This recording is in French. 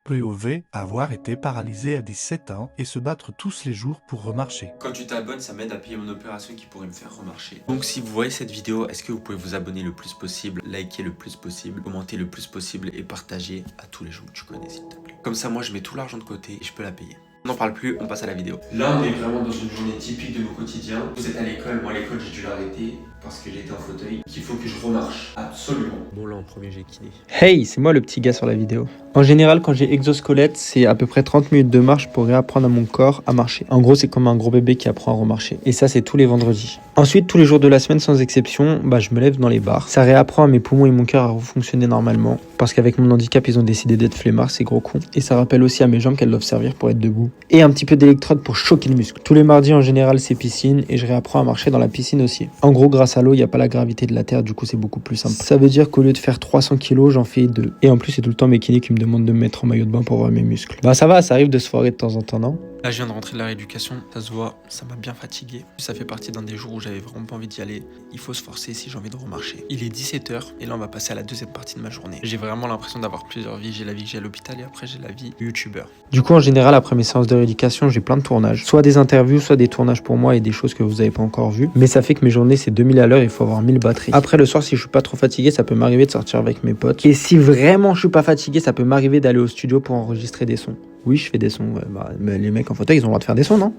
POV avoir été paralysé à 17 ans et se battre tous les jours pour remarcher. Quand tu t'abonnes, ça m'aide à payer mon opération qui pourrait me faire remarcher. Donc si vous voyez cette vidéo, est-ce que vous pouvez vous abonner le plus possible, liker le plus possible, commenter le plus possible et partager à tous les gens que tu connais s'il te plaît. Comme ça moi je mets tout l'argent de côté et je peux la payer. On n'en parle plus, on passe à la vidéo. Là on est vraiment dans une journée typique de mon quotidien. Vous êtes à l'école, moi à l'école j'ai dû l'arrêter parce que j'étais en fauteuil. Il faut que je remarche, absolument. Bon là en premier j'ai kiné. Hey, c'est moi le petit gars sur la vidéo. En général, quand j'ai exosquelette, c'est à peu près 30 minutes de marche pour réapprendre à mon corps à marcher. En gros, c'est comme un gros bébé qui apprend à remarcher. Et ça, c'est tous les vendredis. Ensuite, tous les jours de la semaine, sans exception, je me lève dans les bars. Ça réapprend à mes poumons et mon cœur à fonctionner normalement. Parce qu'avec mon handicap, ils ont décidé d'être flemmards, ces gros cons. Et ça rappelle aussi à mes jambes qu'elles doivent servir pour être debout. Et un petit peu d'électrode pour choquer le muscle. Tous les mardis, en général, c'est piscine. Et je réapprends à marcher dans la piscine aussi. En gros, grâce à l'eau, il n'y a pas la gravité de la terre. Du coup, c'est beaucoup plus simple. Ça veut dire qu'au lieu de faire 300 kilos, j'en fais 2. Et en plus, c'est tout le temps mes kinés qui me demandent de me mettre en maillot de bain pour voir mes muscles. Ça va, ça arrive de se foirer de temps en temps, non ? Là, je viens de rentrer de la rééducation, ça se voit, ça m'a bien fatigué. Ça fait partie d'un des jours où j'avais vraiment pas envie d'y aller. Il faut se forcer si j'ai envie de remarcher. Il est 17h et là, on va passer à la deuxième partie de ma journée. J'ai vraiment l'impression d'avoir plusieurs vies. J'ai la vie que j'ai à l'hôpital et après, j'ai la vie youtubeur. Du coup, en général, après mes séances de rééducation, j'ai plein de tournages. Soit des interviews, soit des tournages pour moi et des choses que vous avez pas encore vues. Mais ça fait que mes journées, c'est 2000 à l'heure, il faut avoir 1000 batteries. Après, le soir, si je suis pas trop fatigué, ça peut m'arriver de sortir avec mes potes. Et si vraiment je suis pas fatigué, ça peut m'arriver d'aller au studio pour enregistrer des sons. Oui, je fais des sons. Mais les mecs en fauteuil, ils ont le droit de faire des sons, non ?